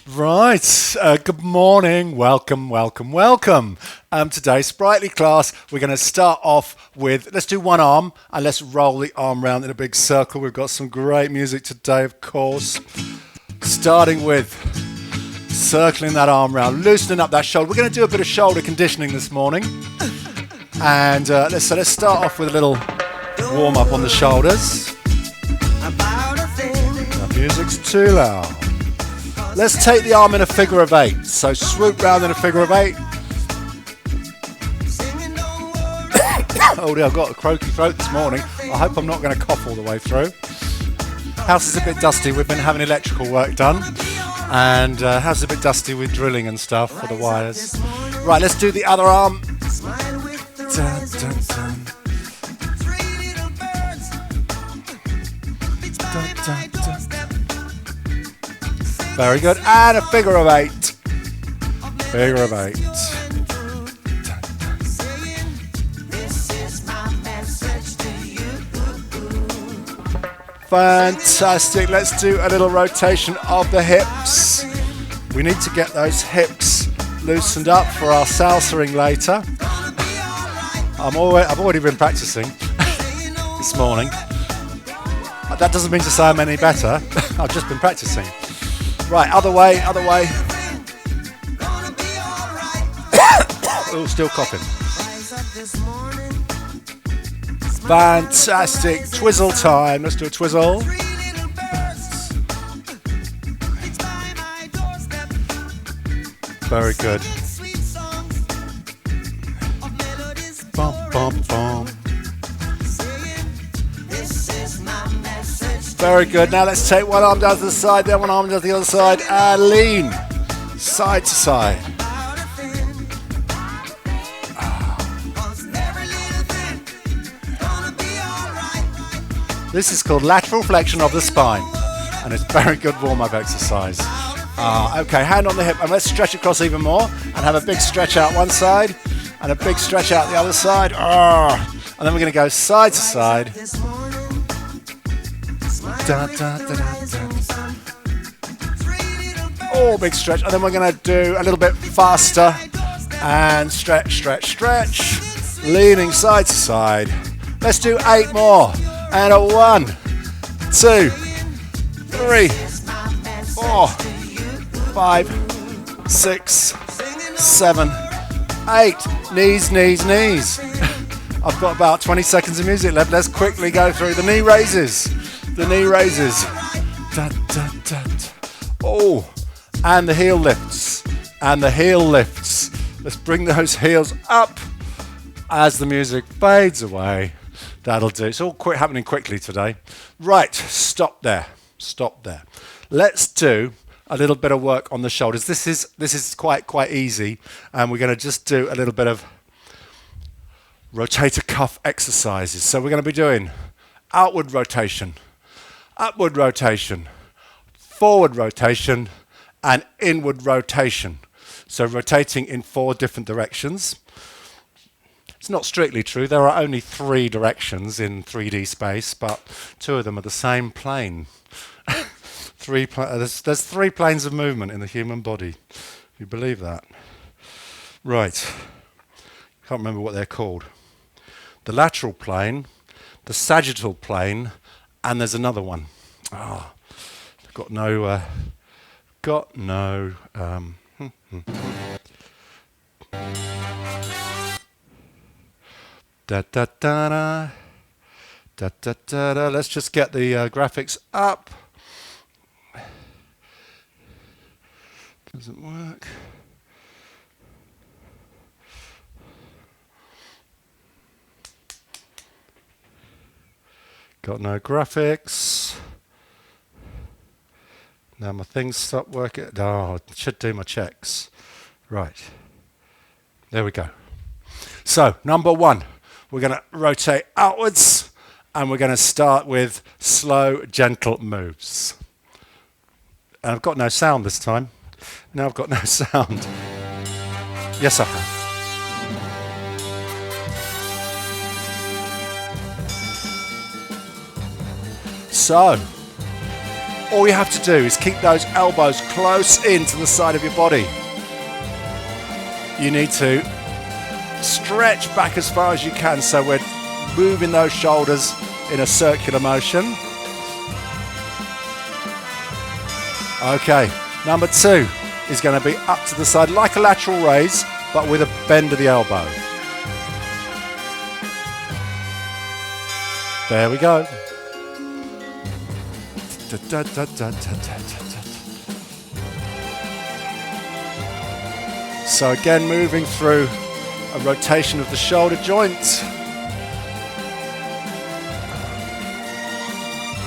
Right, good morning, welcome. Today's Spritely class, we're going to start off with, let's do one arm and let's roll the arm round in a big circle. We've got some great music today, of course. Starting with circling that arm round, loosening up that shoulder. We're going to do a bit of shoulder conditioning this morning. And let's start off with a little warm up on the shoulders. The music's too loud. Let's take the arm in a figure of 8. So swoop round in a figure of 8. Oh dear, I've got a croaky throat this morning. I hope I'm not going to cough all the way through. House is a bit dusty. We've been having electrical work done. And house is a bit dusty with drilling and stuff for the wires. Right, let's do the other arm. Dun, dun, dun. Dun, dun, dun. Very good. And a figure of 8. Figure of 8. Fantastic. Let's do a little rotation of the hips. We need to get those hips loosened up for our salsaing later. I've already been practicing this morning. That doesn't mean to say I'm any better. I've just been practicing. Right, other way. Oh, still coughing. Fantastic. Twizzle time. Let's do a twizzle. Very good. Bum, bum, bum. Very good. Now let's take one arm down to the side, then one arm down to the other side, and lean side to side. This is called lateral flexion of the spine, and it's a very good warm-up exercise. Okay, hand on the hip, and let's stretch across even more, and have a big stretch out one side, and a big stretch out the other side. And then we're going to go side to side. Da, da, da, da, da. Oh, big stretch. And then we're going to do a little bit faster. And stretch. Leaning side to side. Let's do 8 more. And a 1, 2, 3, 4, 5, 6, 7, 8. Knees. I've got about 20 seconds of music left. Let's quickly go through the knee raises. Da, da, da. Oh, and the heel lifts. Let's bring those heels up as the music fades away. That'll do. It's all happening quickly today. Right, stop there. Let's do a little bit of work on the shoulders. This is quite easy, and we're going to just do a little bit of rotator cuff exercises. So we're going to be doing outward rotation, upward rotation, forward rotation, and inward rotation. So rotating in 4 different directions. It's not strictly true. There are only 3 directions in 3D space, but 2 of them are the same plane. There's 3 planes of movement in the human body. You believe that? Right. Can't remember what they're called. The lateral plane, the sagittal plane, and there's another one. Got no. Da da da da. Da da da da. Let's just get the graphics up. Doesn't work. Got no graphics. Now my things stopped working. Oh, it should do my checks. Right. There we go. So, number 1, we're going to rotate outwards, and we're going to start with slow, gentle moves. And I've got no sound this time. Now I've got no sound. Yes, I have. So, All you have to do is keep those elbows close into the side of your body. You need to stretch back as far as you can, so we're moving those shoulders in a circular motion. Okay, number 2 is going to be up to the side like a lateral raise, but with a bend of the elbow. There we go. So again, moving through a rotation of the shoulder joint.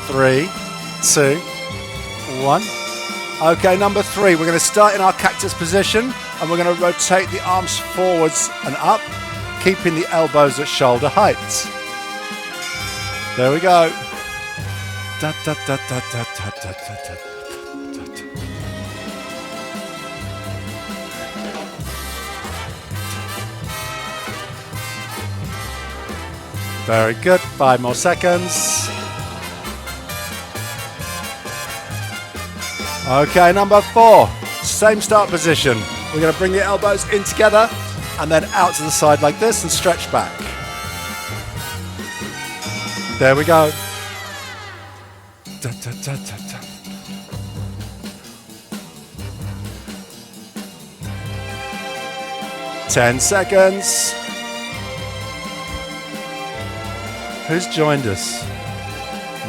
3, 2, 1. Okay, number 3, we're going to start in our cactus position and we're going to rotate the arms forwards and up, keeping the elbows at shoulder height. There we go. Very good. 5 more seconds. Okay, number 4. Same start position. We're going to bring the elbows in together and then out to the side like this and stretch back. There we go. 10 seconds. Who's joined us?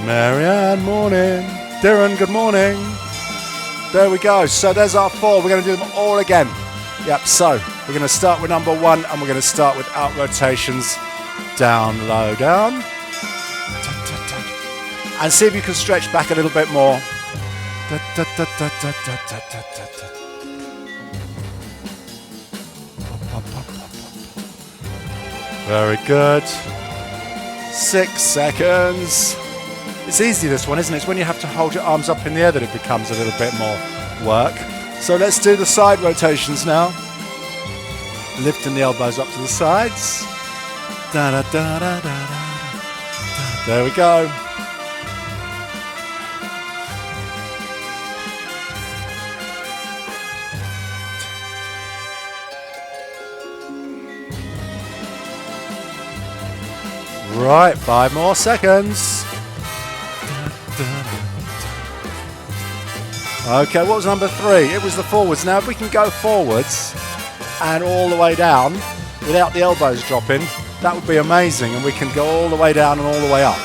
Marianne, morning. Darren, good morning. There we go. So there's our 4. We're going to do them all again. Yep, so we're going to start with number 1 and we're going to start with out rotations. Down, low, down. And see if you can stretch back a little bit more. Very good. 6 seconds. It's easy, this one, isn't it? It's when you have to hold your arms up in the air that it becomes a little bit more work. So let's do the side rotations now. Lifting the elbows up to the sides. Da, da, da, da, da, da. There we go. Right, 5 more seconds. Okay, what was number 3? It was the forwards. Now if we can go forwards and all the way down without the elbows dropping, that would be amazing, and we can go all the way down and all the way up.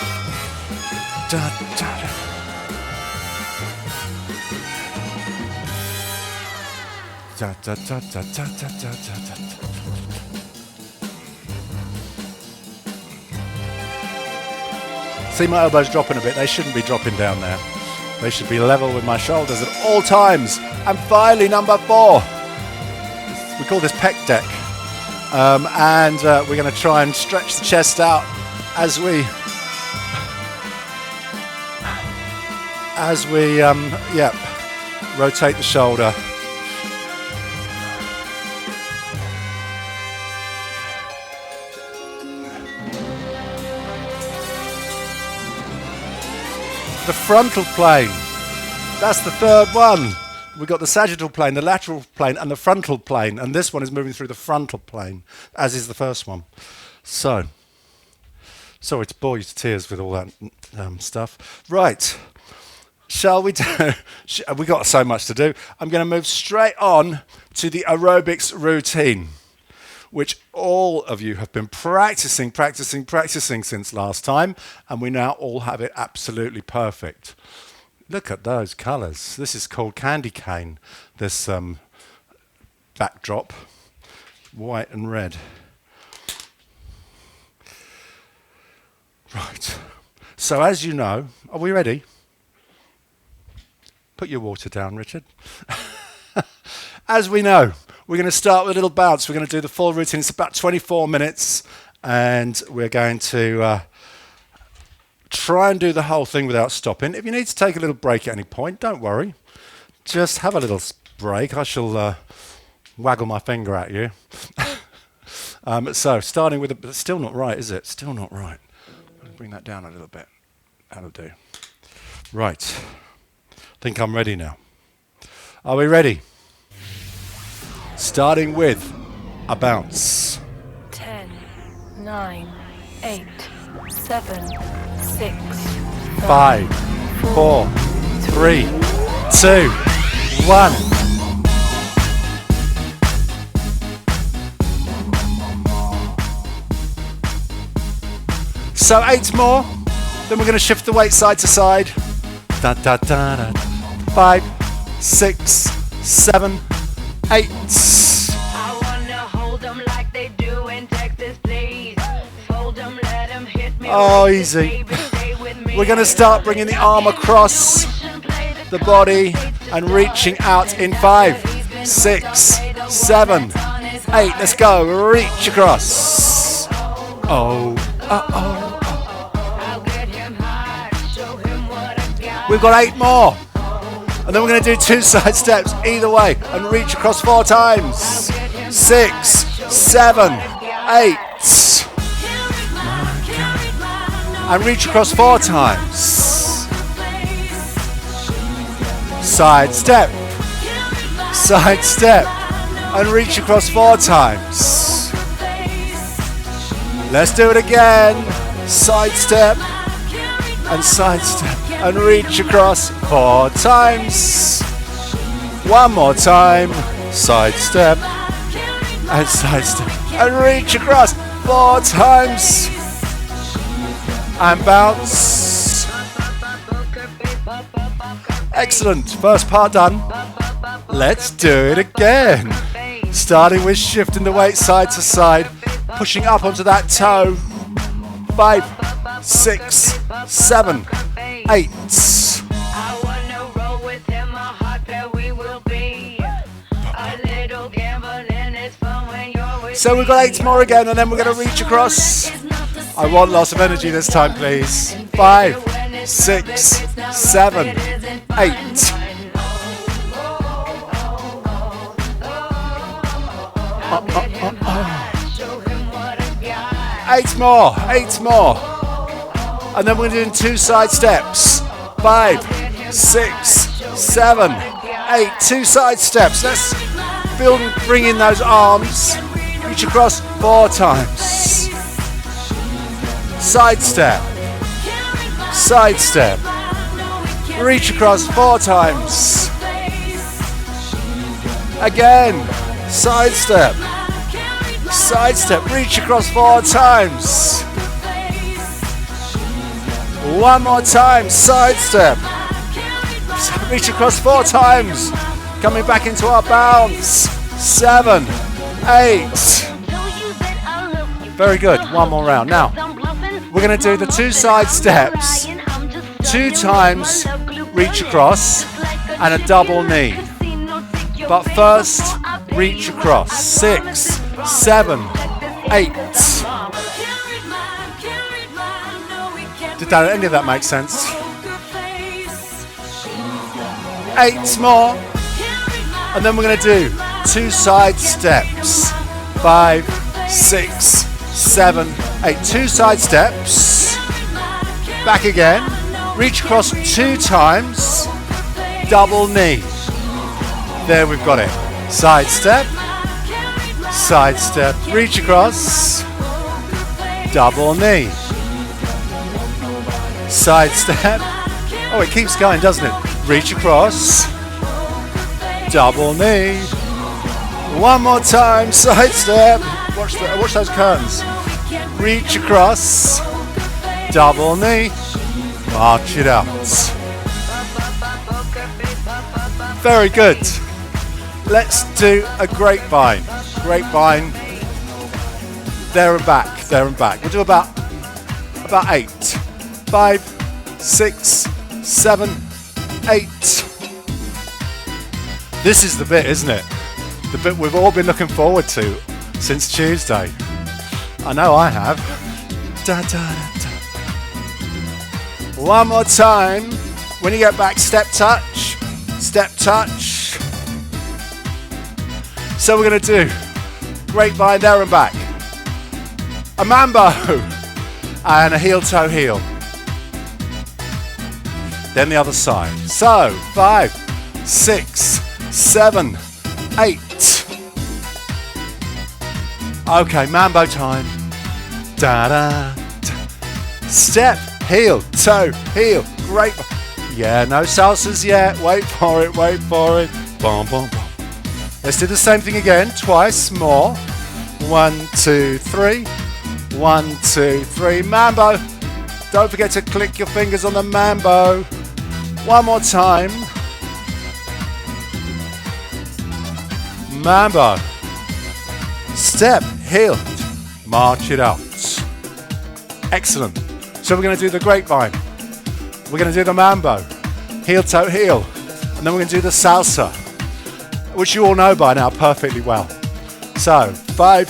See my elbows dropping a bit. They shouldn't be dropping down there. They should be level with my shoulders at all times. And finally, number 4. We call this pec deck. We're going to try and stretch the chest out as we rotate the shoulder. The frontal plane. That's the 3rd one. We've got the sagittal plane, the lateral plane, and the frontal plane. And this one is moving through the frontal plane, as is the first one. So, sorry to bore you to tears with all that stuff. Right. Shall we do? We've got so much to do. I'm going to move straight on to the aerobics routine, which all of you have been practicing since last time, and we now all have it absolutely perfect. Look at those colours. This is called candy cane, this backdrop, white and red. Right, so as you know, are we ready? Put your water down, Richard. As we know, we're going to start with a little bounce. We're going to do the full routine. It's about 24 minutes, and we're going to try and do the whole thing without stopping. If you need to take a little break at any point, don't worry. Just have a little break. I shall waggle my finger at you. So starting with it's still not right, is it? Still not right. Bring that down a little bit. That'll do. Right. Think I'm ready now. Are we ready? Starting with a bounce. 10, 9, 8, 7, 6, 5, 4, 3, 2, 1. So 8 more. Then we're going to shift the weight side to side. Da, da, da, da. 5, 6, 7, 8. I wanna hold them like they do in Texas, please. Fold them, let them hit me. Oh, easy. We're going to start bringing the arm across the body and reaching out in 5, 6, 7, 8. Let's go. Reach across. Oh, uh-oh. We've got 8 more. And then we're going to do 2 side steps either way and reach across 4 times. 6, 7, 8. And reach across 4 times. Side step. Side step. And reach across 4 times. Let's do it again. Side step. And side step. And reach across 4 times. One more time. Side step. And side step. And reach across 4 times. And bounce. Excellent. First part done. Let's do it again. Starting with shifting the weight side to side. Pushing up onto that toe. 5, 6, 7, 8. So we've got 8 more again, and then we're going to reach across. I want lots of energy this time, please. 5, 6, 7, 8. 8 more, 8 more. And then we're doing 2 side steps. 5, 6, 7, 8. 2 side steps. Let's bring in those arms. Reach across 4 times. Side step. Side step. Reach across 4 times. Again. Side step. Side step. Reach across 4 times. One more time. Side step. Reach across 4 times. Coming back into our bounce. 7, 8. Very good. One more round. Now, we're going to do the 2 side steps. 2 times reach across and a double knee. But first, reach across. 6, 7, 8. Did any of that make sense? 8 more. And then we're going to do 2 side steps. 5, 6, 7, 8. 2 side steps. Back again. Reach across 2 times. Double knee. There, we've got it. Side step. Side step. Reach across. Double knee. Side step. Oh, it keeps going, doesn't it? Reach across. Double knee. One more time. Side step. Watch those curtains. Reach across. Double knee. March it out. Very good. Let's do a grapevine. Grapevine. There and back. There and back. We'll do about 8. 5, 6, 7, 8. This is the bit, isn't it? The bit we've all been looking forward to since Tuesday. I know I have. Da, da, da, da. One more time. When you get back, step touch. Step touch. So we're going to do grapevine there and back. A mambo. And a heel toe heel. then the other side. So 5, 6, 7, 8. Okay, mambo time. Da da. Step, heel, toe, heel. Great. Yeah, no salsas yet. Wait for it, wait for it. Boom, boom, boom. Let's do the same thing again, twice more. 1, 2, 3. 1, 2, 3. Mambo. Don't forget to click your fingers on the mambo. One more time. Mambo. Step, heel, march it out. Excellent. So we're going to do the grapevine. We're going to do the mambo. Heel, toe, heel. And then we're going to do the salsa, which you all know by now perfectly well. So 5,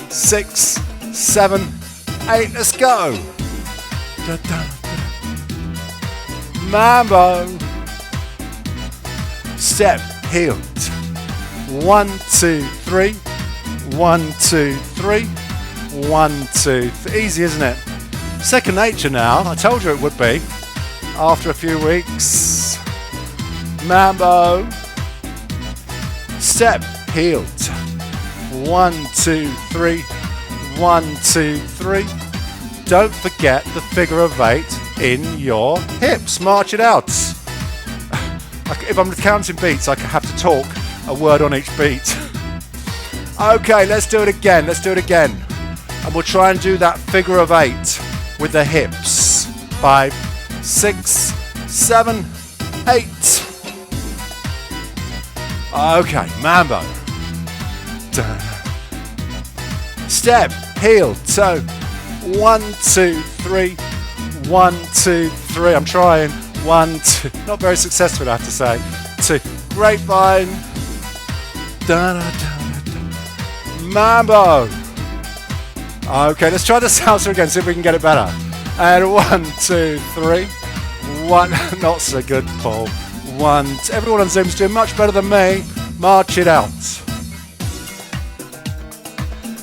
6, 7, 8. Let's go. Da, da, da. Mambo. Step, heel. 1, 2, 3. 1, 2, 3. 1, 2, 3. Easy, isn't it? Second nature now. I told you it would be. After a few weeks. Mambo. Step, heel. 1, 2, 3. 1, 2, 3. Don't forget the figure of 8 in your hips. March it out. If I'm counting beats, I have to talk a word on each beat. Okay, let's do it again. Let's do it again. And we'll try and do that figure of 8 with the hips. 5, 6, 7, 8. Okay, mambo. Step, heel, toe. 1, 2, 3. 1, 2, 3. I'm trying. 1, 2. Not very successful, I have to say. 2. Grapevine. Da, da, da, da. Mambo. Okay, let's try the salsa again, see if we can get it better. And 1, 2, 3. 1. Not so good, Paul. 1. Everyone on Zoom's doing much better than me. March it out.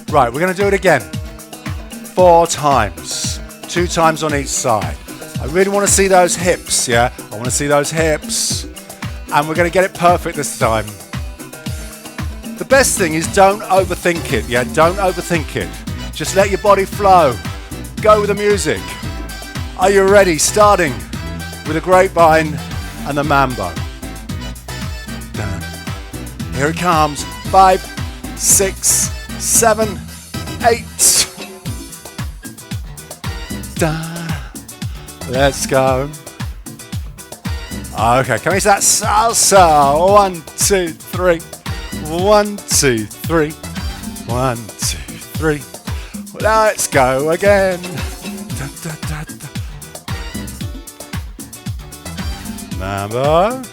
Right, we're going to do it again. 4 times. 2 times on each side. I really want to see those hips, yeah? I want to see those hips. And we're going to get it perfect this time. The best thing is don't overthink it, yeah? Don't overthink it. Just let your body flow. Go with the music. Are you ready? Starting with the grapevine and the mambo. Here it comes. 5, 6, 7, 8. Let's go. Okay, can we see that salsa? 1, 2, 3. 1, 2, 3. 1, 2, 3. Let's go again. Da, da, da, da. Mambo.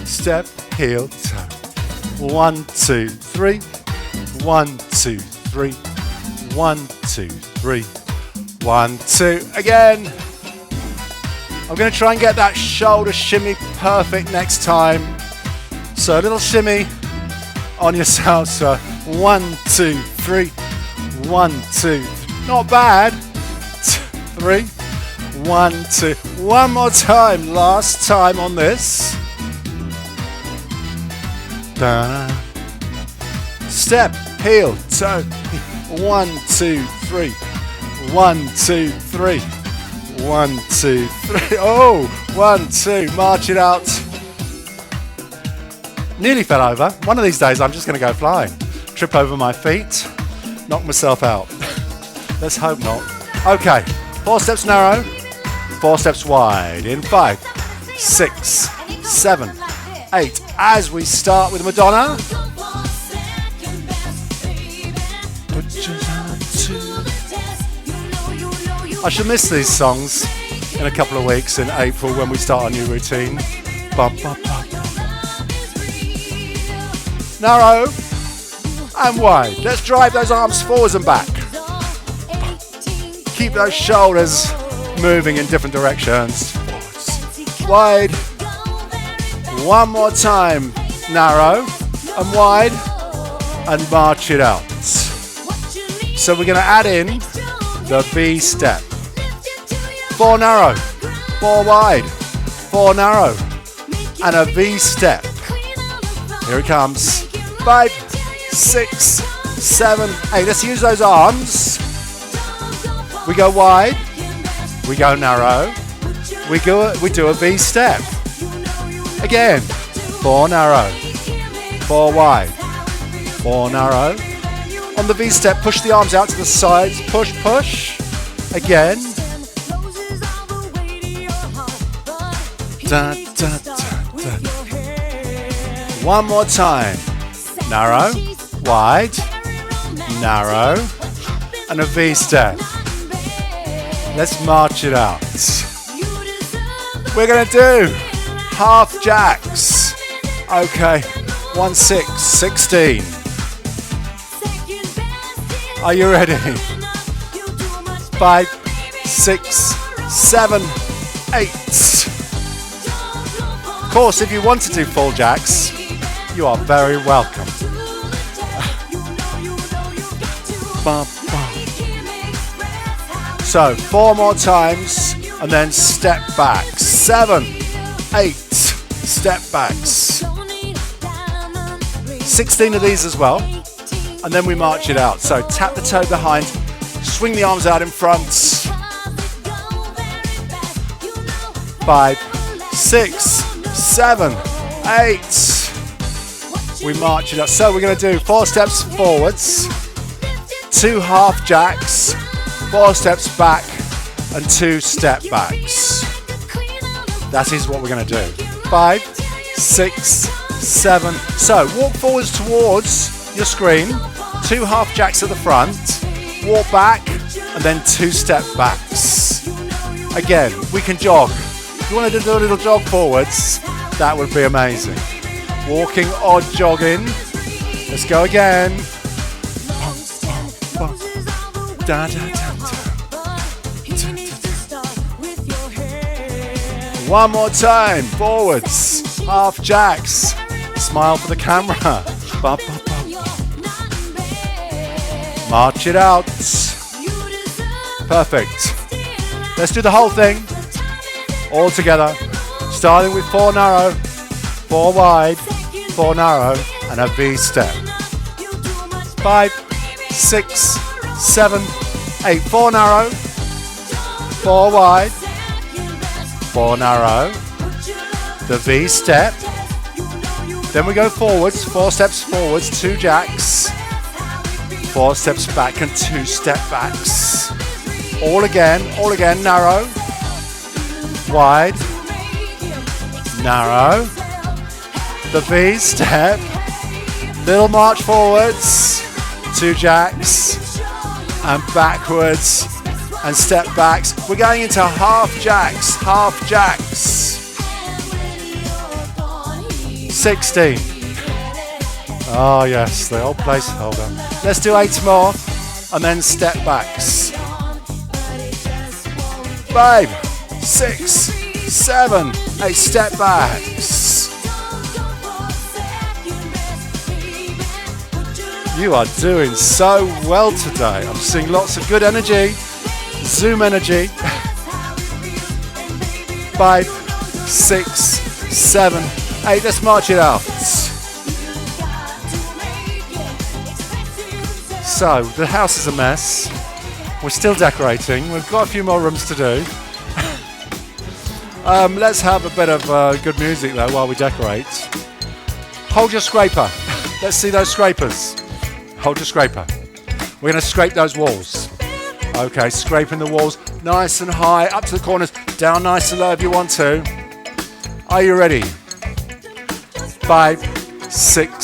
Step, heel, toe. 1, 2, 3. 1, 2, 3. 1, 2, 3. 1, 2. Again. I'm going to try and get that shoulder shimmy perfect next time. So a little shimmy on your salsa. 1, 2, 3. 1, 2. Not bad. 3. 1, 2. One more time. Last time on this. Da. Step, heel, toe. 1, 2, 3. 1, 2, 3. 1, 2, 3. Oh, 1, 2. March it out. Nearly fell over. One of these days I'm just going to go flying. Trip over my feet. Knock myself out. Let's hope not. Okay. 4 steps narrow. 4 steps wide. In 5, 6, 7, 8. As we start with Madonna. I should miss these songs in a couple of weeks in April when we start our new routine. Bum, bum, bum. Narrow and wide. Let's drive those arms forwards and back. Keep those shoulders moving in different directions. Wide. One more time. Narrow and wide and march it out. So we're going to add in the B step. 4 narrow, 4 wide, 4 narrow, and a V step. Here it comes. 5, 6, 7, 8. Let's use those arms. We go wide, we go narrow, we do a V step. Again, 4 narrow, 4 wide, 4 narrow. On the V step, push the arms out to the sides, push, push. Again. Da, da, da, da. One more time. Narrow, wide, narrow, and a V step. Let's march it out. We're going to do half jacks. Okay, 1, 6, 16. Are you ready? 5, 6, 7, 8. Of course, if you want to do full jacks, you are very welcome. So 4 more times and then step back. 7, 8, step backs. 16 of these as well. And then we march it out. So tap the toe behind, swing the arms out in front. 5, 6, 7, 8. We march it up. So we're going to do 4 steps forwards, 2 half jacks, 4 steps back, and 2 step backs. That is what we're going to do. 5, 6, 7. So walk forwards towards your screen, 2 half jacks at the front, walk back, and then 2 step backs. Again, we can jog. If you want to do a little jog forwards, that would be amazing. Walking or jogging. Let's go again. Da, da, da, da. One more time. Forwards. Half jacks. Smile for the camera. Ba, ba, ba. March it out. Perfect. Let's do the whole thing. All together. Starting with 4 narrow, 4 wide, 4 narrow, and a V step. 5, 6, 7, 8. 4 narrow, 4 wide, 4 narrow, the V step. Then we go forwards, 4 steps forwards, 2 jacks, 4 steps back and 2 step backs. All again, narrow, wide, narrow, the V step, little march forwards, 2 jacks, and backwards, and step backs. We're going into half jacks, 16. Oh yes, the old placeholder. Let's do 8 more, and then step backs. 5, 6, 7, 8 step backs. You are doing so well today. I'm seeing lots of good energy, Zoom energy. 5, 6, 7, 8. Let's march it out. So the house is a mess. We're still decorating. We've got a few more rooms to do. Let's have a bit of good music though while we decorate. Hold your scraper. Let's see those scrapers. Hold your scraper. We're going to scrape those walls. Okay, scraping the walls nice and high, up to the corners, down nice and low if you want to. Are you ready? 5, 6,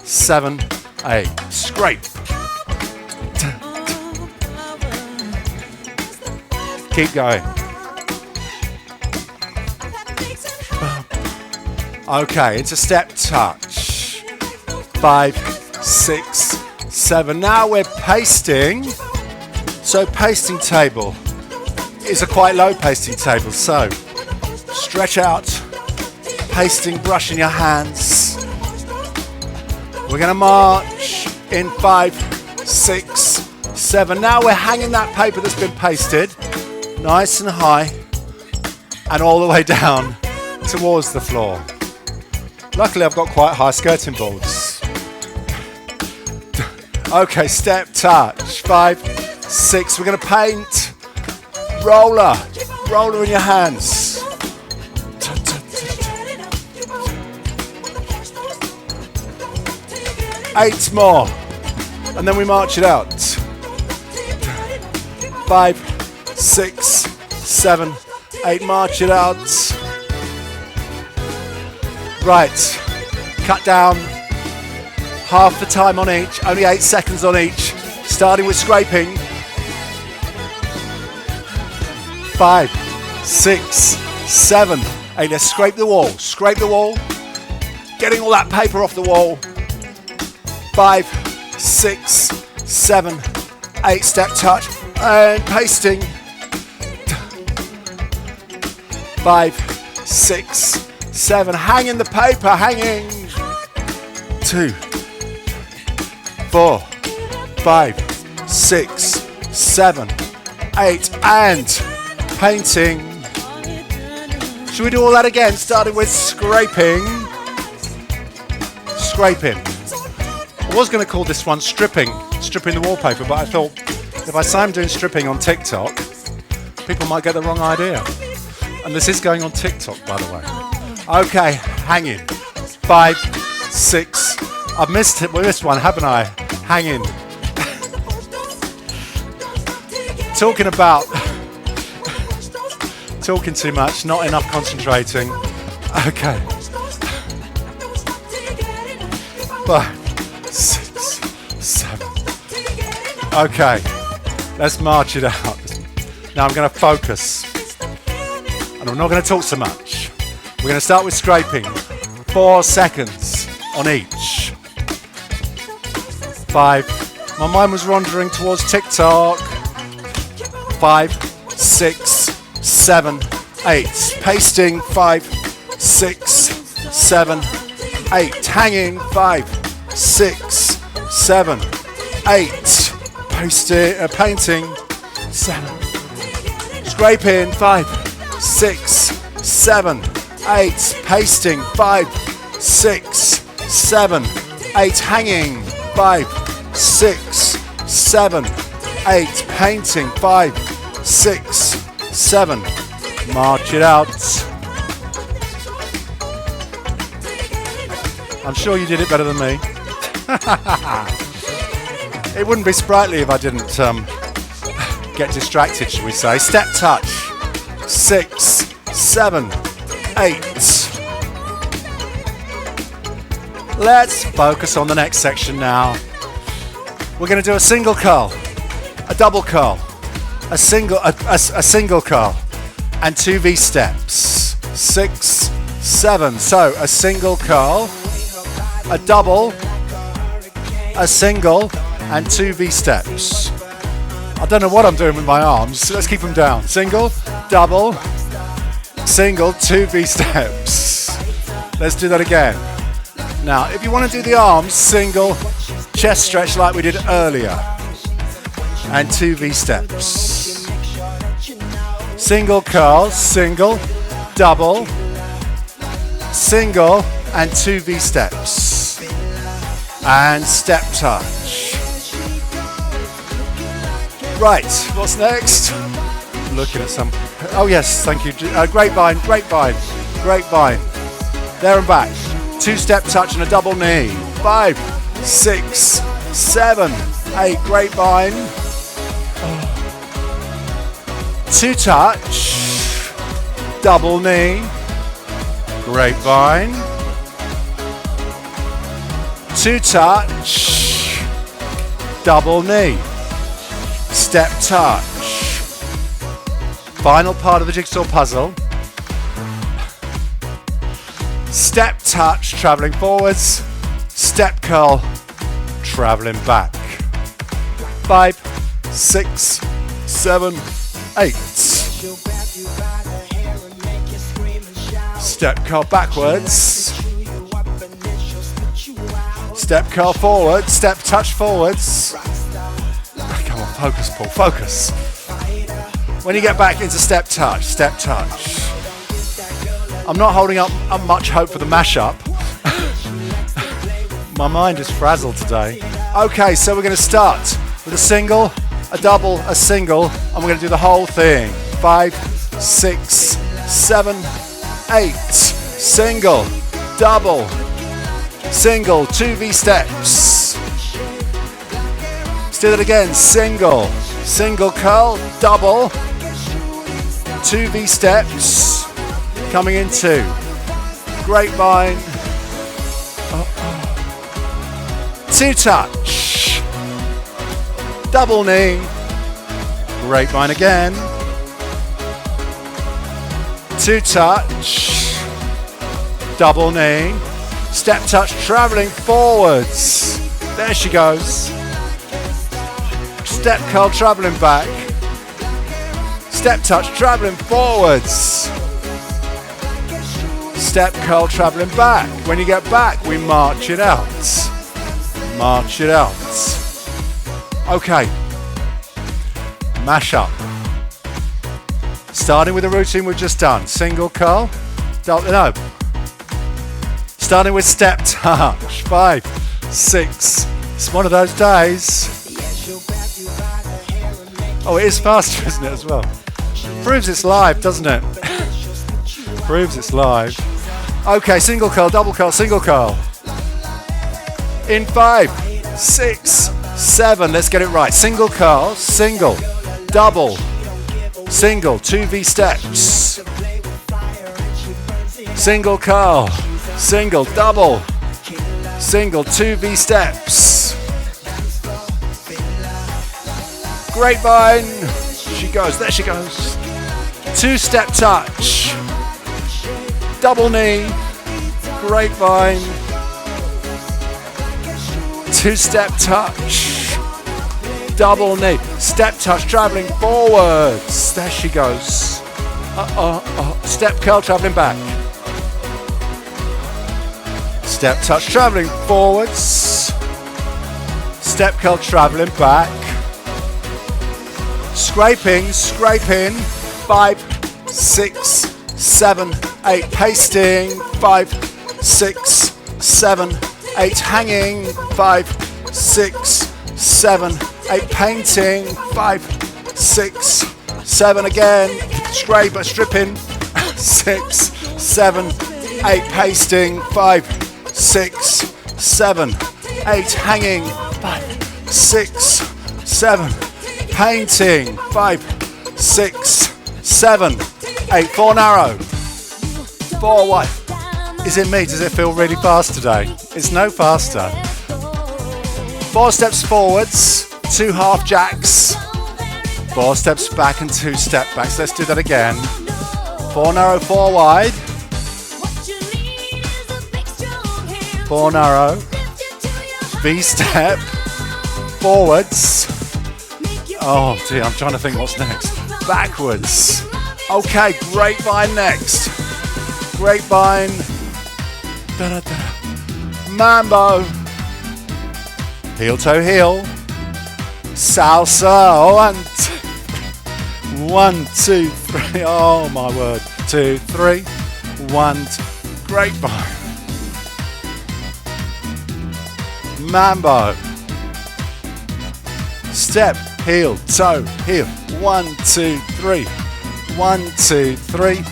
7, 8. Scrape. Keep going. Okay, it's a step touch. 5, 6, 7. Now we're pasting. So pasting table is a quite low pasting table. So stretch out, pasting brush in your hands. We're going to march in 5, 6, 7. Now we're hanging that paper that's been pasted nice and high and all the way down towards the floor. Luckily, I've got quite high skirting boards. Okay, step touch. 5, 6. We're going to paint. Roller. Roller in your hands. 8 more. And then we march it out. 5, 6, 7, 8. March it out. Right. Cut down. Half the time on each. Only 8 seconds on each. Starting with scraping. 5, 6, 7, 8. Let's scrape the wall. Scrape the wall. Getting all that paper off the wall. 5, 6, 7, 8. Step touch. And pasting. 5, 6, 7. Hanging the paper. Hanging. 2, 4, 5, 6, 7, 8. And painting. Should we do all that again? Starting with scraping. Scraping. I was going to call this one stripping the wallpaper, but I thought if I say I'm doing stripping on TikTok, people might get the wrong idea. And this is going on TikTok, by the way. Okay, hanging. 5, 6. I've missed it. We missed one, haven't I? Hanging. Talking too much, not enough concentrating. Okay. 5, 6, 7. Okay. Let's march it out. Now I'm going to focus. And I'm not going to talk so much. We're going to start with scraping. 4 seconds on each. 5. My mind was wandering towards TikTok. 5, 6, 7, 8. Pasting. 5, 6, 7, 8. Hanging. 5, 6, 7, 8. Painting. 7. Scraping. 5, 6, 7, 8. Pasting. 5, 6, 7, 8. Hanging. 5, 6, 7, 8. Painting. 5, 6, 7. March it out. I'm sure you did it better than me. It wouldn't be Spritely if I didn't get distracted, shall we say. Step touch. 6, 7, 8. Let's focus on the next section now. We're going to do a single curl, a double curl, a single curl, and 2 V steps. 6, 7. So a single curl, a double, a single, and 2 V steps. I don't know what I'm doing with my arms, so let's keep them down. Single, double, single, 2 V steps. Let's do that again. Now, if you want to do the arms, single, chest stretch like we did earlier, and 2 V steps. Single curl, single, double, single, and 2 V steps. And step touch. Right, what's next? Looking at some. Oh yes, thank you. Grapevine. There and back. 2 step touch and a double knee. 5, 6, 7, 8. Grapevine. 2 touch. Double knee. Grapevine. 2 touch. Double knee. Step touch. Final part of the jigsaw puzzle. Step touch, travelling forwards. Step curl, travelling back. 5, 6, 7, 8. Step curl backwards. Step curl forward. Step touch forwards. Come on, focus, Paul, focus. When you get back into step touch. I'm not holding up much hope for the mashup. My mind is frazzled today. Okay, so we're going to start with a single, a double, a single, and we're going to do the whole thing. 5, 6, 7, 8. Single, double, single, 2 V steps. Let's do that again. Single, single curl, double, 2 V steps. Coming into grapevine. 2 touch, double knee, grapevine again, 2 touch, double knee, step touch, traveling forwards, there she goes, step curl, traveling back, step touch, traveling forwards, step curl, traveling back. When you get back, we march it out. March it out. Okay. Mash up. Starting with the routine we've just done. Single curl. No. Starting with step touch. 5, 6. It's one of those days. Oh, it is faster, isn't it, as well? Proves it's live, doesn't it? Proves it's live. Okay, single curl, double curl, single curl. In 5, 6, 7, let's get it right. Single curl, single, double, single, 2 V steps. Single curl, single, double, single, 2 V steps. Grapevine, she goes, there she goes. 2 step touch, double knee, grapevine. 2 step touch, double knee, step touch, traveling forwards. There she goes. Step curl, traveling back. Step touch, traveling forwards. Step curl, traveling back. Scraping, scraping. 5, 6, 7, 8. Pasting. 5, 6, 7, 8 hanging, 5, 6, 7, 8 painting, 5, 6, 7 again, stripping, 6, 7, 8 pasting, 5, 6, 7, 8 hanging, 5, 6, 7, painting, 5, 6, 7, 8, 4 narrow, 4 wide. Is it me? Does it feel really fast today? It's no faster. 4 steps forwards, 2 half jacks, 4 steps back and 2 step backs. Let's do that again. 4 narrow, 4 wide. 4 narrow. V step. Forwards. Oh dear, I'm trying to think what's next. Backwards. Okay, grapevine next. Grapevine. Mambo, heel toe heel, salsa, 1, 2, 3, oh my word, 2, 3, 1, 2, grapevine, mambo, step, heel, toe, heel, 1, 2, 3, 1, 2, 3,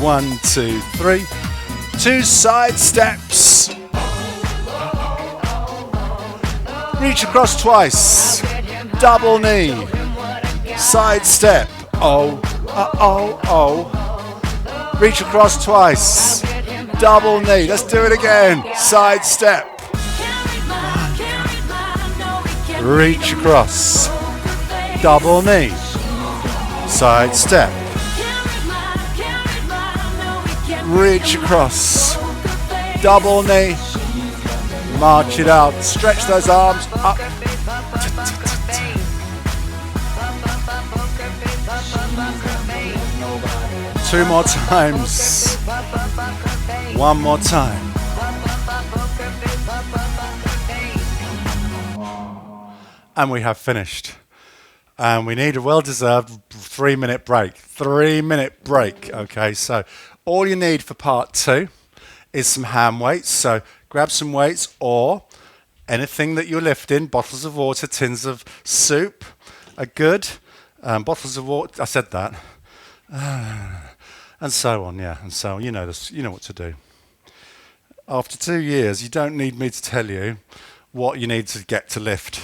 1, 2, 3, 2 side steps. Reach across twice. Double knee. Side step. Reach across twice. Double knee. Let's do it again. Side step. Reach across. Double knee. Side step. Reach across, double knee, march it out, stretch those arms up. 2 more times, 1 more time. And we have finished. And we need a well-deserved 3-minute break. 3-minute break. Okay, so All you need for part 2 is some hand weights. So grab some weights or anything that you're lifting. Bottles of water, tins of soup are good. Bottles of water, I said that. And so on, yeah, and so on. You know this, you know what to do. After 2 years, you don't need me to tell you what you need to get to lift.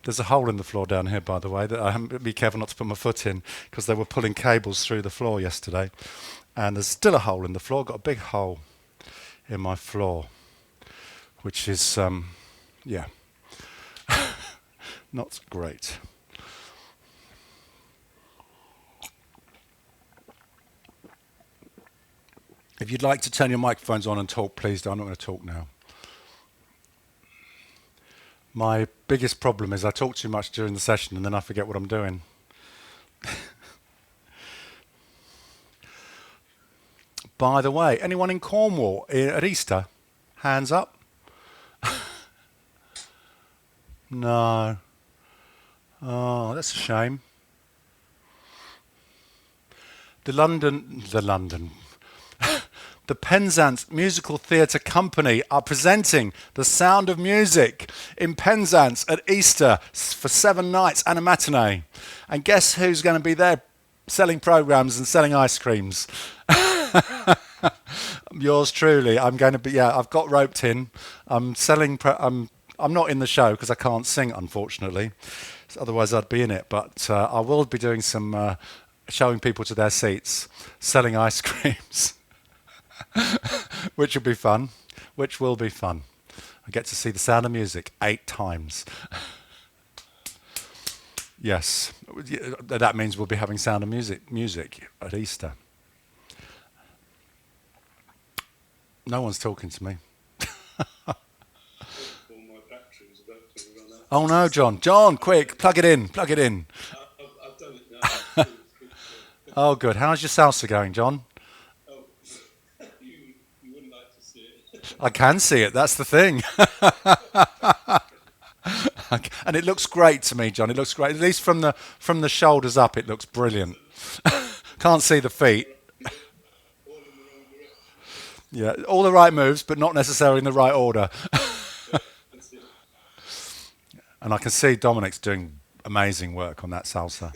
There's a hole in the floor down here, by the way, that I haven't be careful not to put my foot in because they were pulling cables through the floor yesterday. And there's still a hole in the floor. Got a big hole in my floor, which is, yeah, not great. If you'd like to turn your microphones on and talk, please do. I'm not going to talk now. My biggest problem is I talk too much during the session and then I forget what I'm doing. By the way, anyone in Cornwall at Easter? Hands up. No. Oh, that's a shame. The Penzance Musical Theatre Company are presenting The Sound of Music in Penzance at Easter for 7 nights and a matinee. And guess who's going to be there selling programmes and selling ice creams? Yours truly. I'm going to be, yeah, I've got roped in. I'm selling, I'm not in the show because I can't sing, unfortunately. Otherwise I'd be in it. But I will be doing some showing people to their seats, selling ice creams. Which will be fun. Which will be fun. I get to see The Sound of Music 8 times. Yes, that means we'll be having Sound of Music at Easter. No one's talking to me. Oh no, John. John, quick, plug it in. Plug it in. I've done it now. Oh, good. How's your salsa going, John? You wouldn't like to see it. I can see it. That's the thing. And it looks great to me, John. It looks great. At least from the shoulders up, it looks brilliant. Can't see the feet. All in the wrong direction. Yeah, all the right moves, but not necessarily in the right order. That's it. And I can see Dominic's doing amazing work on that salsa.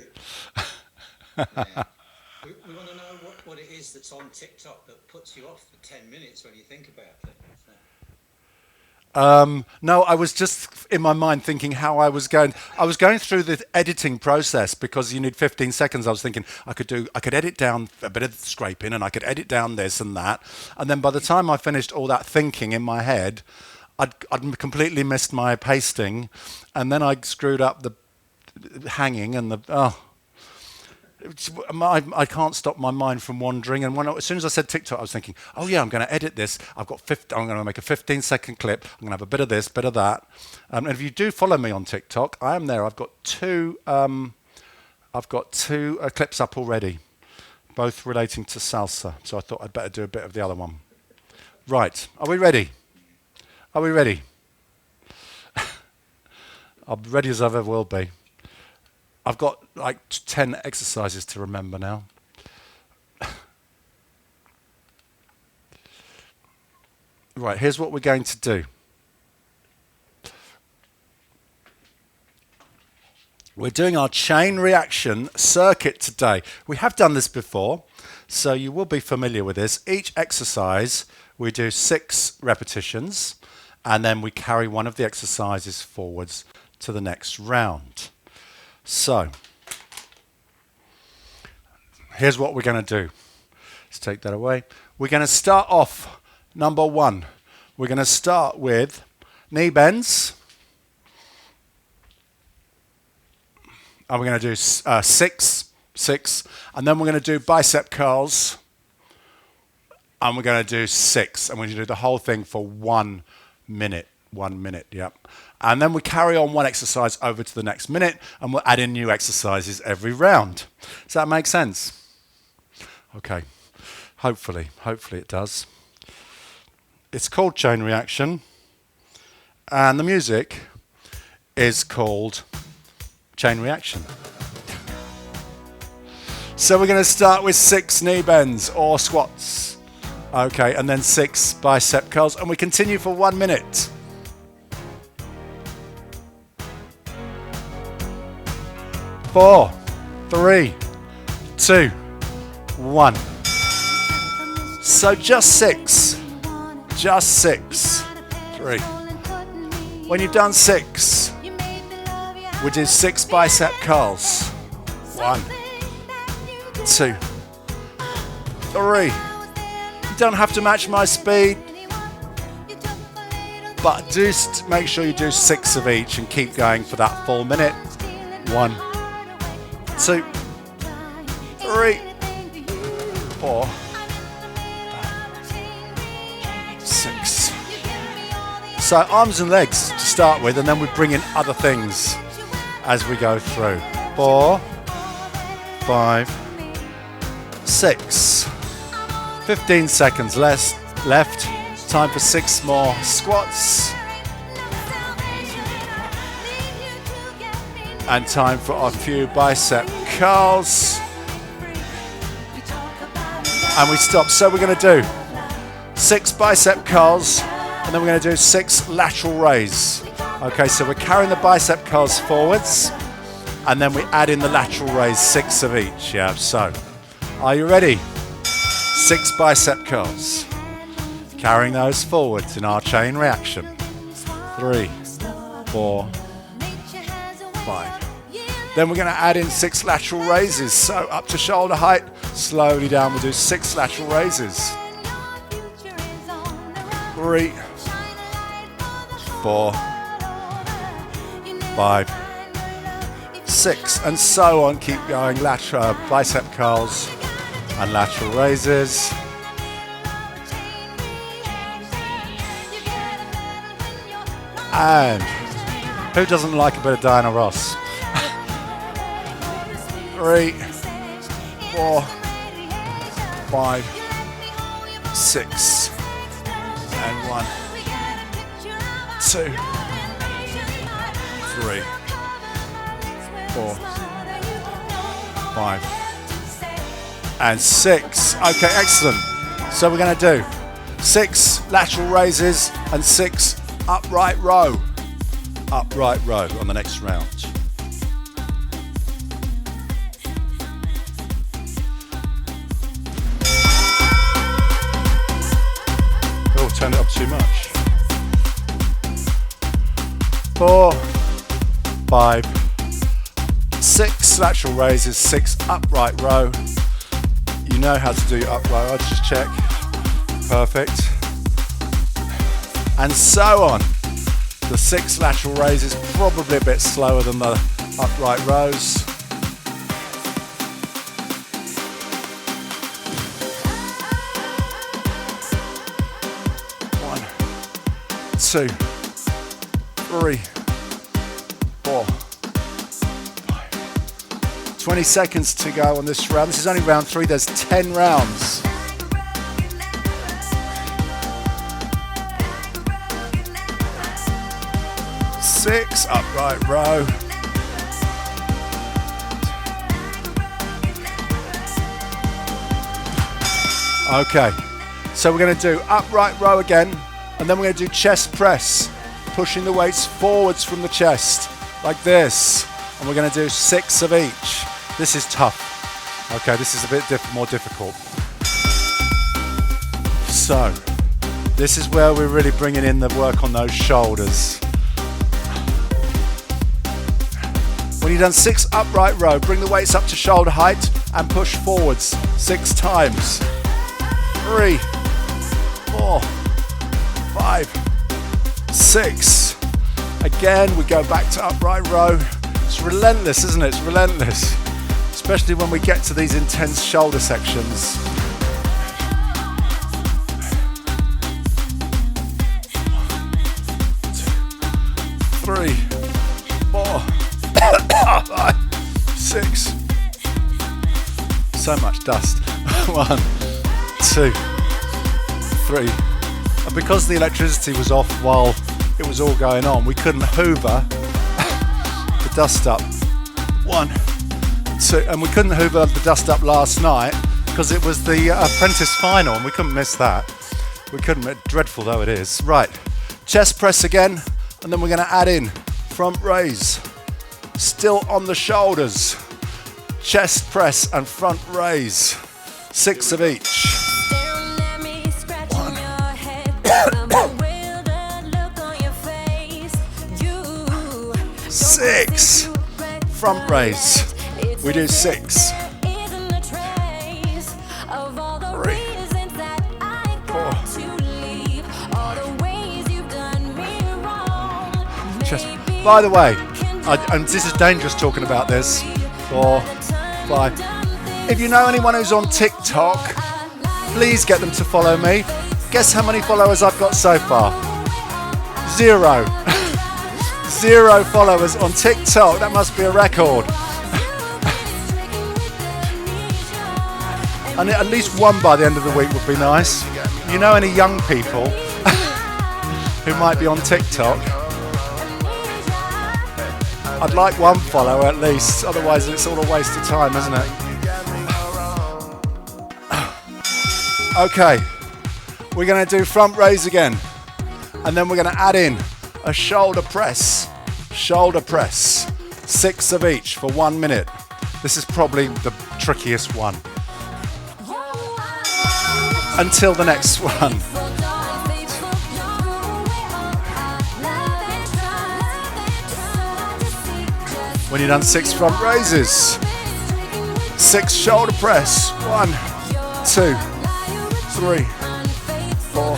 Yeah. We want to know what it is that's on TikTok that puts you off for 10 minutes when you think about it. No, I was just in my mind thinking how I was going through the editing process because you need 15 seconds. I was thinking I could edit down a bit of scraping and I could edit down this and that. And then by the time I finished all that thinking in my head, I'd completely missed my pasting. And then I screwed up the hanging and I can't stop my mind from wandering. And as soon as I said TikTok, I was thinking, oh yeah, I'm going to edit this. I'm going to make a 15-second clip. I'm going to have a bit of this, bit of that. And if you do follow me on TikTok, I am there. I've got two clips up already, both relating to salsa. So I thought I'd better do a bit of the other one. Right, are we ready? Are we ready? I'm ready as I ever will be. I've got like 10 exercises to remember now. Right, here's what we're going to do. We're doing our chain reaction circuit today. We have done this before, so you will be familiar with this. Each exercise, we do 6 repetitions, and then we carry one of the exercises forwards to the next round. So, here's what we're going to do. Let's take that away. We're going to start off, number 1. We're going to start with knee bends. And we're going to do 6, and then we're going to do bicep curls, and we're going to do 6, and we're going to do the whole thing for 1 minute. 1 minute, yep. And then we carry on one exercise over to the next minute, and we'll add in new exercises every round. Does that make sense? Okay. Hopefully it does. It's called chain reaction, and the music is called chain reaction. So we're going to start with 6 knee bends or squats. Okay, and then 6 bicep curls, and we continue for 1 minute. 4, 3, 2, 1. So just 6. Just 6. 3. When you've done 6, we do 6 bicep curls. 1, 2, 3. You don't have to match my speed, but do make sure you do 6 of each and keep going for that full minute. 1, 2, 3, 4, 6. So arms and legs to start with, and then we bring in other things as we go through. 4, 5, 6. 15 seconds left. Time for 6 more squats. And time for a few bicep curls. And we stop. So we're going to do 6 bicep curls, and then we're going to do 6 lateral raise. Okay, so we're carrying the bicep curls forwards, and then we add in the lateral raise, 6 of each. Yeah, so are you ready? 6 bicep curls. Carrying those forwards in our chain reaction. 3, 4, 5. Then we're going to add in 6 lateral raises. So up to shoulder height, slowly down. We'll do 6 lateral raises. 3, 4, 5, 6, and so on. Keep going. Lateral bicep curls and lateral raises. And who doesn't like a bit of Diana Ross? 3, 4, 5, 6, and 1, 2, 3, 4, 5, and 6. Okay, excellent. So we're going to do 6 lateral raises and 6 upright row. Upright row on the next round. Oh, turned it up too much. 4, 5, 6 lateral raises, 6 upright row. You know how to do your upright row, just check. Perfect. And so on. The 6 lateral raises, probably a bit slower than the upright rows. One, 2, 3, 4, 5. 20 seconds to go on this round. This is only round 3. There's 10 rounds. 6 upright row. Okay, so we're going to do upright row again, and then we're going to do chest press, pushing the weights forwards from the chest, like this. And we're going to do 6 of each. This is tough. Okay, this is a bit more difficult. So, this is where we're really bringing in the work on those shoulders. When you've done 6 upright row, bring the weights up to shoulder height and push forwards 6 times. 3, 4, 5, 6. Again, we go back to upright row. It's relentless, isn't it? It's relentless. Especially when we get to these intense shoulder sections. 3, 4, 5, 6. So much dust. 1, 2, 3. And because the electricity was off while it was all going on, we couldn't hoover the dust up. 1, And we couldn't hoover the dust up last night because it was the apprentice final and we couldn't miss that. We couldn't, dreadful though it is. Right, chest press again, and then we're going to add in front raise. Still on the shoulders. Chest press and front raise. 6 of each. 6. Front raise. We do 6. 3. 4. Chest. By the way, and this is dangerous talking about this. 4, 5. If you know anyone who's on TikTok, please get them to follow me. Guess how many followers I've got so far? 0. 0 followers on TikTok. That must be a record. And at least one by the end of the week would be nice. You know any young people who might be on TikTok? I'd like one follower at least, otherwise it's all a waste of time, isn't it? Okay, we're going to do front raise again, and then we're going to add in a shoulder press. Shoulder press, 6 of each for 1 minute. This is probably the trickiest one. Until the next one. When you've done 6 front raises, 6 shoulder press, 1, 2, 3, 4,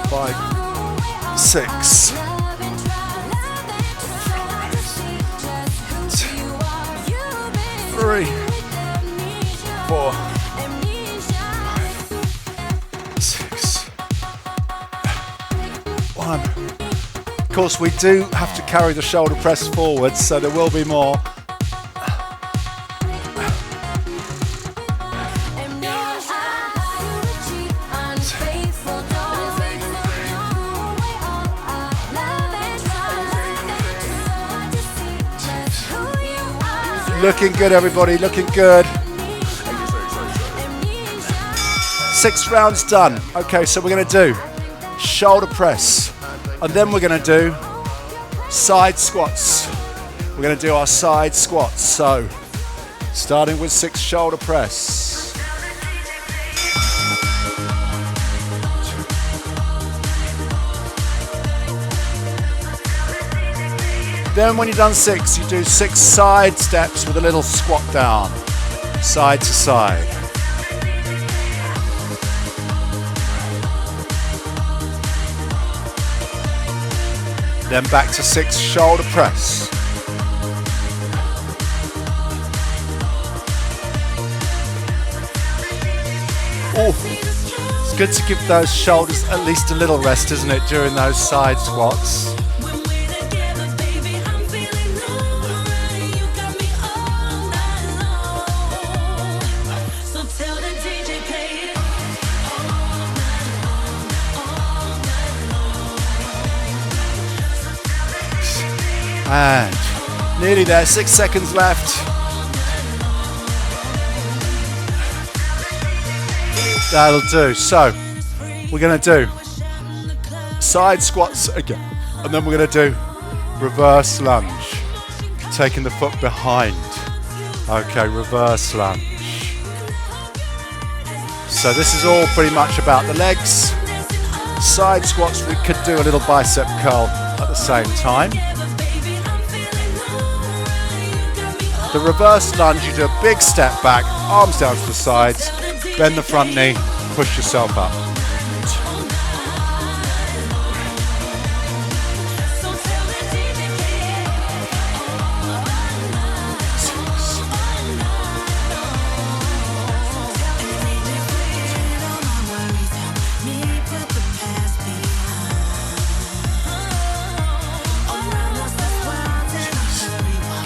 5, 6. 3, 4, 6, 1. Of course, we do have to carry the shoulder press forwards, so there will be more. Looking good, everybody, looking good. 6 rounds done. Okay, so we're going to do shoulder press, and then we're going to do side squats. We're going to do our side squats. So, starting with 6 shoulder press. Then when you've done 6, you do 6 side steps with a little squat down, side to side. Then back to 6 shoulder press. Oh, it's good to give those shoulders at least a little rest, isn't it, during those side squats? And nearly there, 6 seconds left. That'll do. So we're going to do side squats again, and then we're going to do reverse lunge, taking the foot behind. Okay, reverse lunge. So this is all pretty much about the legs. Side squats, we could do a little bicep curl at the same time. The reverse lunge, you do a big step back, arms down to the sides, bend the front knee, push yourself up.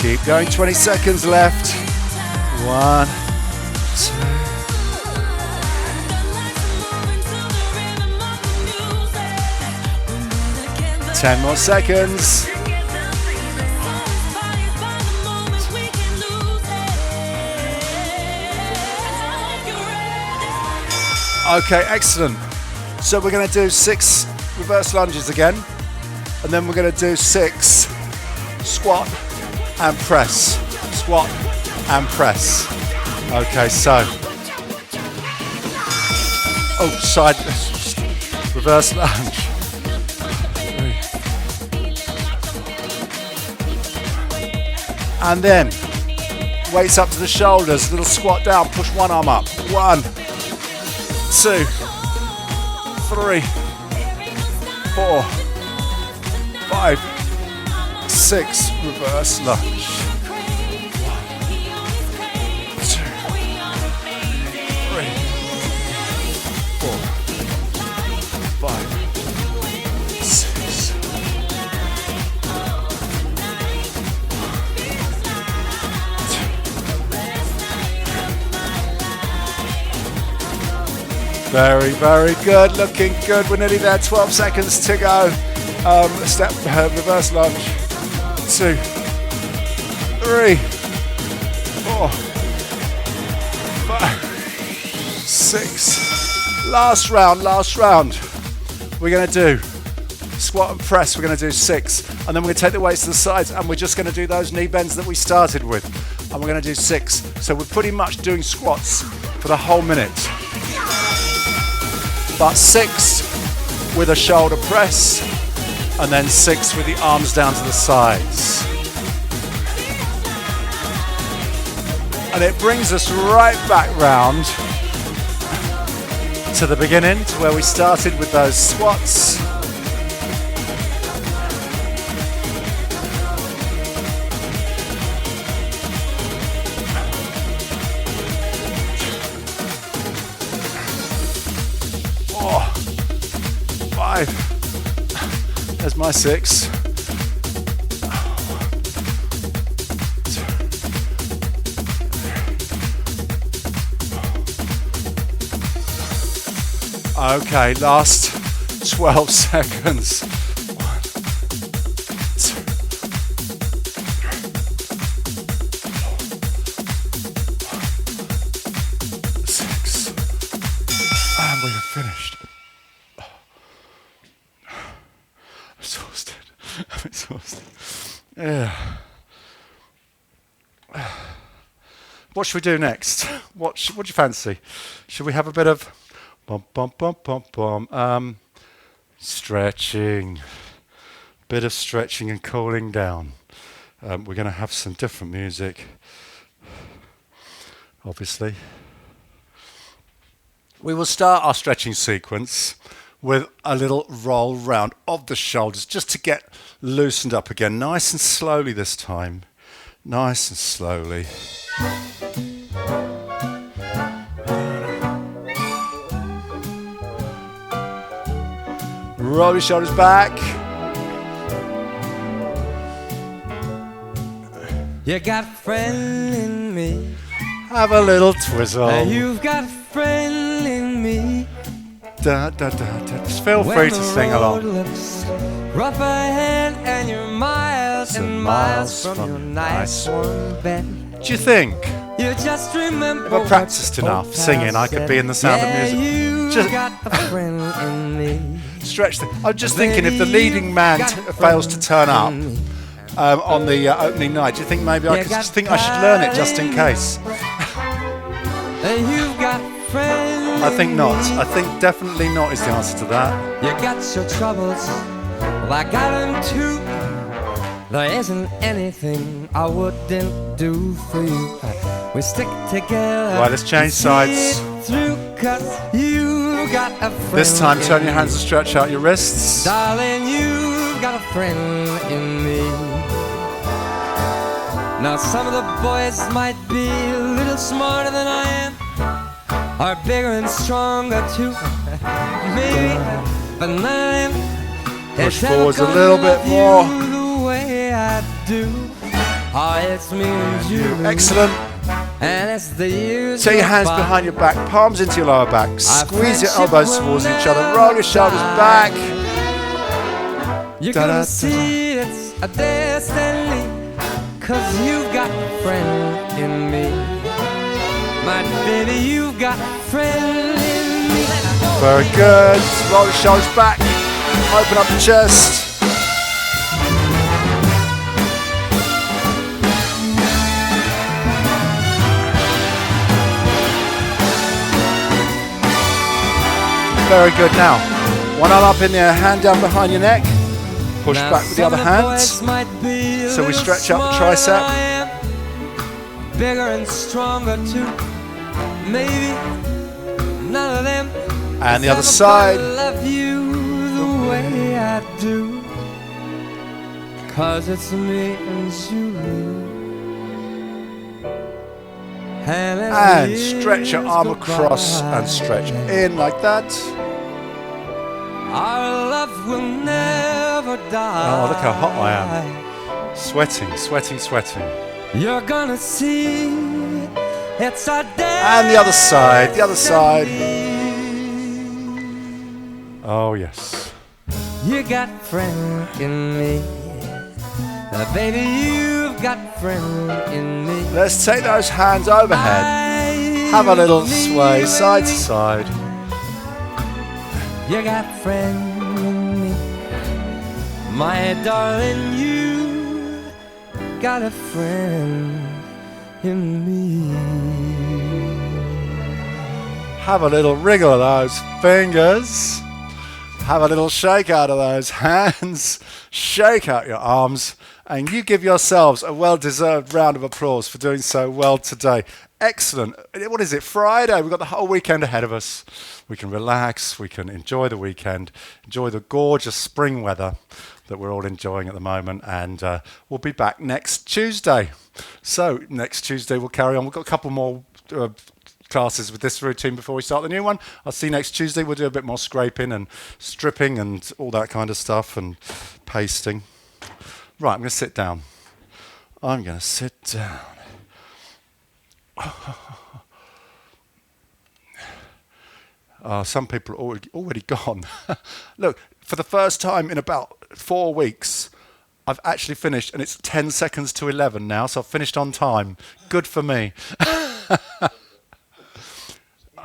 Keep going, 20 seconds left. 1, 2. 10 more seconds. Okay, excellent. So we're going to do 6 reverse lunges again, and then we're going to do 6 squat and press. Squat and press. Okay, so. Oh, side. Reverse lunge. 3. And then weights up to the shoulders, little squat down, push one arm up. 1, 2, 3, 4, 5, 6, reverse lunge. 1, 2, 3, 4, 5, 6. Very, very good. Looking good. We're nearly there. 12 seconds to go. Step reverse lunge. 2, 3, 4, 5, 6. Last round. We're going to do squat and press. We're going to do 6. And then we're going to take the weights to the sides and we're just going to do those knee bends that we started with. And we're going to do 6. So we're pretty much doing squats for the whole minute. But 6 with a shoulder press, and then 6 with the arms down to the sides. And it brings us right back round to the beginning, to where we started with those squats. There's my 6. Okay, last 12 seconds. 1, 2, 6. And we have finished. I'm exhausted. Yeah. What should we do next? What do you fancy? Should we have a bit of stretching? Bit of stretching and cooling down. We're going to have some different music, obviously. We will start our stretching sequence with a little roll round of the shoulders just to get loosened up again. Nice and slowly this time. Nice and slowly. Roll your shoulders back. You got a friend in me. Have a little twizzle. You've got a friend in me. Da, da, da, da. Just feel free to sing along. Looks rough ahead and you're miles and miles from your nice warm bed. Do you think You just remember if I practiced enough singing, I could be in the Sound of Music? You Just got a friend in me. stretch the. I'm just thinking if the leading man fails to turn up on the opening night, do you think maybe I should learn it just in case? You've got friends. I think not. I think definitely not is the answer to that. You got your troubles, well I got them too. There isn't anything I wouldn't do for you. We stick together. Right, let's change sides. Through 'cause you got a friend. This time, turn your hands and stretch out your wrists. Darling, you've got a friend in me. Now some of the boys might be a little smarter than I am, or bigger and stronger too. Maybe, but none of them Push is ever forwards a gonna little bit love more. you the way I do. Oh, it's me and you. Excellent. And it's the years. Take your hands go by. behind your back, palms into your lower back. Squeeze your elbows towards each other. Roll your shoulders back. You're Da-da-da-da. gonna see it's a destiny, 'cause you've got a friend in me. My baby, you've got a friend in Very good. Roll the shoulders back. Open up the chest. Very good. Now, one arm up in the air, hand down behind your neck. Push back with the other hand. So we stretch up the tricep. Bigger and stronger too. Maybe none of them. And the other side. Love you the way I do. 'Cause it's me and you. And stretch your arm across and stretch in like that. Our love will never die. Oh, look how hot I am. Sweating, sweating, sweating. You're gonna see it's our day. And the other side, the other side. Oh, yes. You got friend in me. Baby, you've got friend in me. Let's take those hands overhead. Have a little sway side to side. You got friend in me. My darling, you got a friend in me. Have a little wriggle of those fingers. Have a little shake out of those hands. Shake out your arms. And you give yourselves a well-deserved round of applause for doing so well today. Excellent. What is it, Friday? We've got the whole weekend ahead of us. We can relax, we can enjoy the weekend, enjoy the gorgeous spring weather that we're all enjoying at the moment, and we'll be back next Tuesday. So next Tuesday we'll carry on. We've got a couple more classes with this routine before we start the new one. I'll see you next Tuesday. We'll do a bit more scraping and stripping and all that kind of stuff and pasting. Right, I'm going to sit down. I'm going to sit down. Some people are already gone. Look, for the first time in about 4 weeks, I've actually finished, and it's 10 seconds to 11 now, so I've finished on time. Good for me.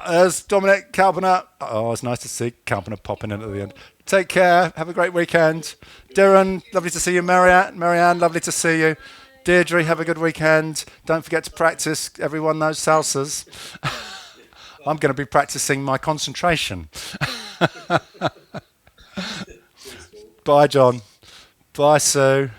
There's Dominic, Calpiner. Oh, it's nice to see Calpiner popping in at the end. Take care. Have a great weekend. Darren, lovely to see you. Marianne, lovely to see you. Deirdre, have a good weekend. Don't forget to practice, everyone, those salsas. I'm going to be practicing my concentration. Bye, John. Bye, Sue.